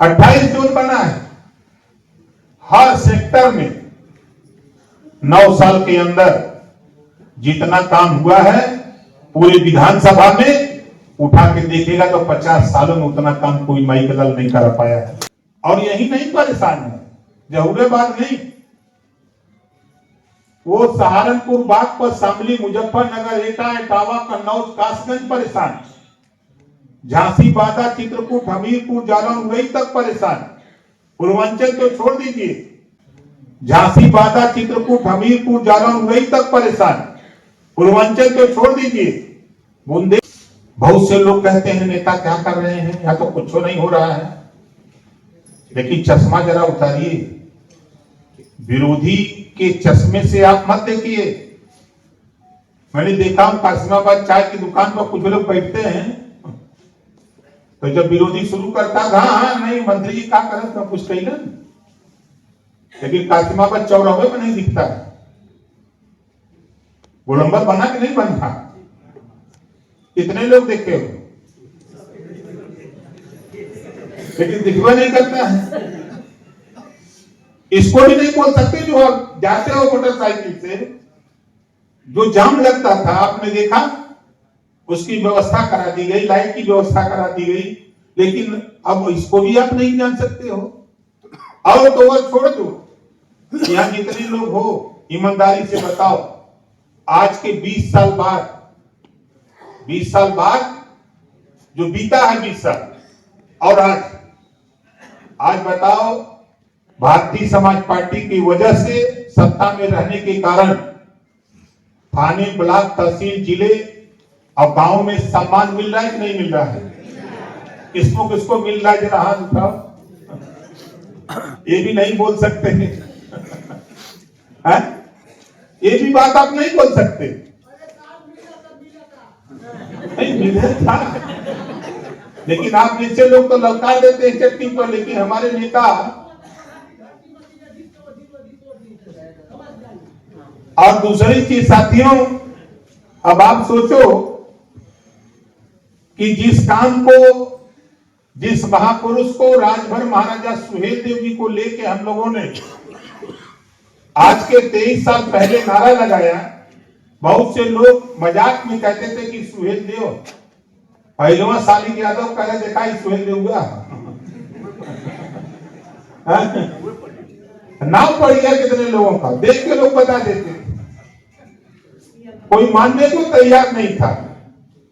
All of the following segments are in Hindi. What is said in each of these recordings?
28 जोन बना है। हर सेक्टर में 9 साल के अंदर जितना काम हुआ है पूरे विधानसभा में उठा के देखेगा तो 50 सालों में उतना काम कोई माई का दल नहीं कर पाया है। और यही नहीं परेशान है, जहूराबाद नहीं, वो सहारनपुर, बागपत, शामली, मुजफ्फरनगर, एटा, इटावा, कन्नौज, कासगंज परेशान, झांसी, बांदा, चित्रकूट, हमीरपुर, जालौन, उरई तक परेशान। पूर्वांचल तो छोड़ दीजिए, झांसी, बांदा, चित्रकूट, हमीरपुर, जालौन, उरई तक परेशान। पूर्वांचल तो छोड़ दीजिए, बुंदे। बहुत से लोग कहते हैं नेता क्या कर रहे हैं, या तो कुछ नहीं हो रहा है, लेकिन चश्मा जरा उतारिए, विरोधी के चश्मे से आप मत देखिए। मैंने देखा हूं कासिमाबाद चाय की दुकान पर कुछ लोग बैठते हैं, तो जब विरोधी शुरू करता था, हाँ नहीं मंत्री जी क्या करें तो कुछ कही ना, लेकिन कासिमाबाद चौराहे में नहीं दिखता। गोलंबर बना कि नहीं बनता, कितने लोग देखे हो, लेकिन दिखवा नहीं करता है। इसको भी नहीं बोल सकते जो आप जाते हो मोटरसाइकिल से, जो जाम लगता था आपने देखा, उसकी व्यवस्था करा दी गई, लाइट की व्यवस्था करा दी गई, लेकिन अब इसको भी आप नहीं जान सकते हो। और तो वह छोड़ दो, यहां जितने लोग हो ईमानदारी से बताओ, आज के 20 साल बाद जो बीता है 20 साल, और आज बताओ, भारतीय समाज पार्टी की वजह से सत्ता में रहने के कारण थाने, ब्लॉक, तहसील, जिले और गांव में सम्मान मिल रहा है कि नहीं मिल रहा है? किसको किसको मिल रहा है, जरा हाथ उठाओ। ये भी नहीं बोल सकते हैं, ये भी बात आप नहीं बोल सकते। नहीं मिला था, लेकिन आप नीचे लोग तो ललकार देते हैं चट्टी पर, लेकिन हमारे नेता और दूसरी चीज साथियों, अब आप सोचो कि जिस काम को, जिस महापुरुष को राजभर महाराजा सुहेलदेव जी को लेके हम लोगों ने आज के 23 साल पहले नारा लगाया, बहुत से लोग मजाक में कहते थे कि सुहेलदेव, पहलवा सालिक यादव कह रहे देखा सुहेलदेव हुआ नाम पड़ गया कितने लोगों का, देख के लोग बता देते, कोई मानने को तैयार नहीं था।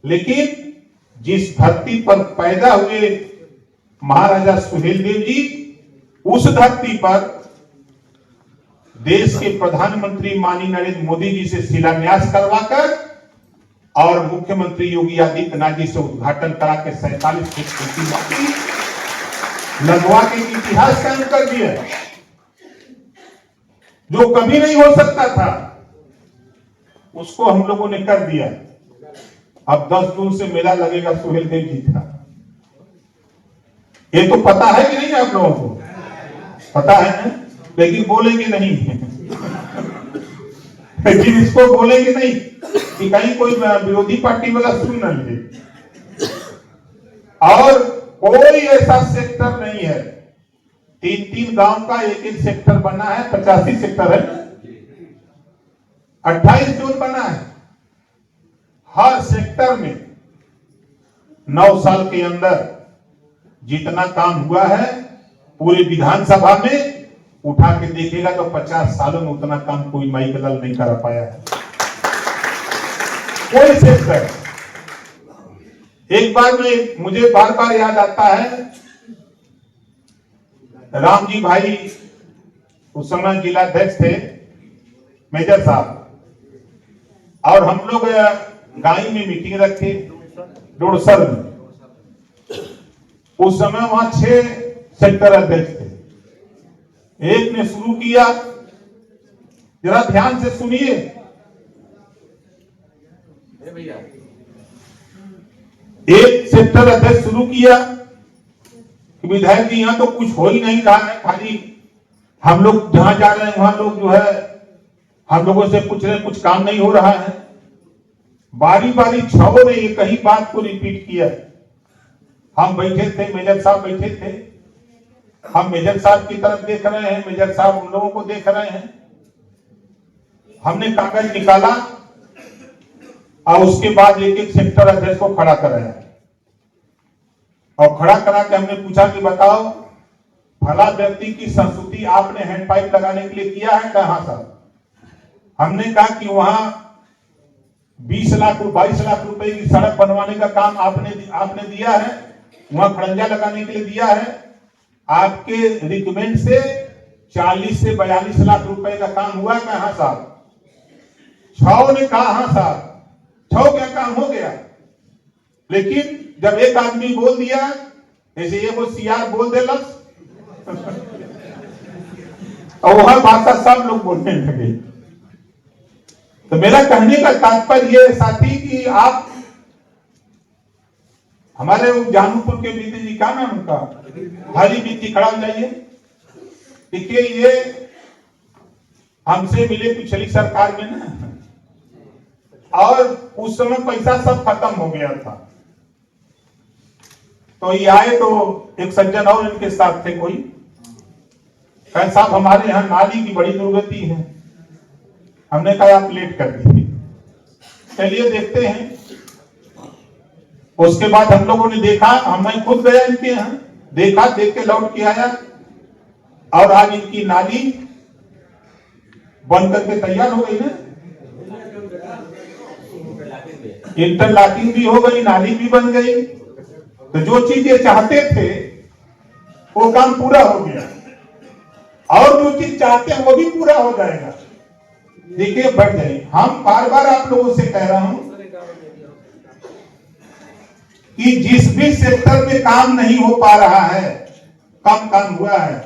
लेकिन जिस धरती पर पैदा हुए महाराजा सुहेलदेव जी, उस धरती पर देश के प्रधानमंत्री माननीय नरेंद्र मोदी जी से शिलान्यास करवाकर और मुख्यमंत्री योगी आदित्यनाथ जी से उद्घाटन करा के 47 फीट लगवा के इतिहास कायम कर दिया, जो कभी नहीं हो सकता था, उसको हम लोगों ने कर दिया। अब 10 जून से मेला लगेगा सुहेलदेव जी का, ये तो पता है कि नहीं आप लोगों को? पता है ना? लेकिन बोलेंगे नहीं लेकिन इसको बोलेंगे नहीं कि कहीं कोई विरोधी पार्टी वाला सुन न ले। और कोई ऐसा सेक्टर नहीं है, 3-3 गांव का एक सेक्टर बना है, 85 सेक्टर है, 28 जोन बना है। हर सेक्टर में 9 साल के अंदर जितना काम हुआ है पूरे विधानसभा में उठा के देखेगा तो 50 सालों में उतना काम कोई माई का दल नहीं कर पाया है, कोई सेक्टर। एक बार में मुझे बार बार याद आता है, राम जी भाई उस समय जिलाध्यक्ष थे, मेजर साहब, और हम लोग गाई में मीटिंग रखे डोड़सर में। उस समय वहां 6 सेक्टर अध्यक्ष थे। एक ने शुरू किया, जरा ध्यान से सुनिए, एक सेक्टर अध्यक्ष शुरू किया कि विधायक जी यहां तो कुछ हो ही नहीं रहा है, खाली हम लोग जहां जा रहे हैं वहां लोग जो है हम लोगों से पूछ रहे हैं, कुछ काम नहीं हो रहा है। बारी बारी 6 ने एक ही बात को रिपीट किया। हम बैठे थे, मेजर साहब बैठे थे, हम मेजर साहब की तरफ देख रहे हैं, मेजर साहब उन लोगों को देख रहे हैं। हमने कागज निकाला और उसके बाद एक एक सेक्टर अध्यक्ष को खड़ा कराया और खड़ा करा के हमने पूछा कि बताओ फला व्यक्ति की संस्तुति आपने हैंडपाइप लगाने के लिए किया है? कहां साहब? हमने कहा कि वहां 20 लाख 22 लाख रुपए की सड़क बनवाने का काम आपने दिया है, वहां खड़ंजा लगाने के लिए दिया है। आपके रिकमेंड से 40 से 42 लाख रुपए का काम हुआ। कहां साहब? छाव ने कहा हाँ साहब, छाव क्या काम हो गया। लेकिन जब एक आदमी बोल दिया, ऐसे ये वो सीआर बोल दे लफ्ज और वह भाषा सब लोग बोलने लगे। तो मेरा कहने का तात्पर्य ये साथी कि आप हमारे जानूपुर के बीती जी, क्या नाम उनका, हरी बीती, खड़ा हो जाइए। देखिए ये हमसे मिले पिछली सरकार में ना, और उस समय पैसा सब खत्म हो गया था। तो ये आए तो एक सज्जन और इनके साथ थे कोई, कहे साहब हमारे यहाँ नाली की बड़ी दुर्गति है। हमने कहा आप लेट कर दीजिए, चलिए देखते हैं। उसके बाद हम लोगों ने देखा, मैं खुद गया इनके यहाँ, देखा, देख के लौट के आया और आज इनकी नाली बन करके तैयार हो गई ना, इंटरलॉकिंग भी हो गई, नाली भी बन गई। तो जो चीज ये चाहते थे वो काम पूरा हो गया, और जो चीज चाहते हैं वो भी पूरा हो जाएगा। देखिए बढ़ जाए। हम बार बार आप लोगों से कह रहा हूं कि जिस भी सेक्टर में काम नहीं हो पा रहा है, कम काम हुआ है,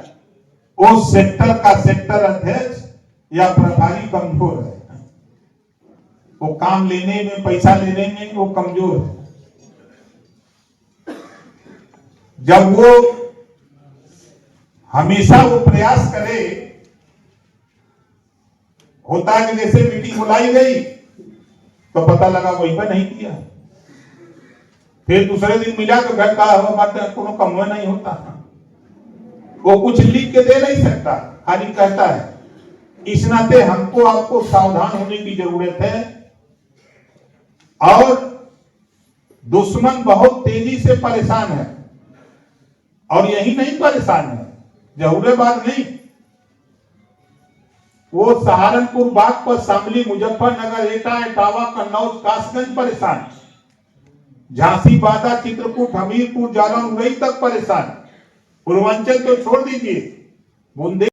वो सेक्टर का सेक्टर अध्यक्ष या प्रभारी कमजोर है। वो काम लेने में, पैसा लेने में वो कमजोर है। जब वो हमेशा वो प्रयास करे, होता है कि जैसे मीटिंग बुलाई गई तो पता लगा वही पर नहीं किया, फिर दूसरे दिन मिला तो घर का कोनो कम नहीं होता। वो कुछ लिख के दे नहीं सकता, खाली कहता है। इस नाते हमको आपको सावधान होने की जरूरत है। और दुश्मन बहुत तेजी से परेशान है, और यही नहीं परेशान है, जहूराबाद नहीं, वो सहारनपुर, बागपत, शामली, मुजफ्फरनगर, एटा, इटावा, कन्नौज, कासगंज परेशान, झांसी, बांदा, चित्रकूट, हमीरपुर, जालौन, मुरई तक परेशान। पूर्वांचल तो छोड़ दीजिए, बुंदे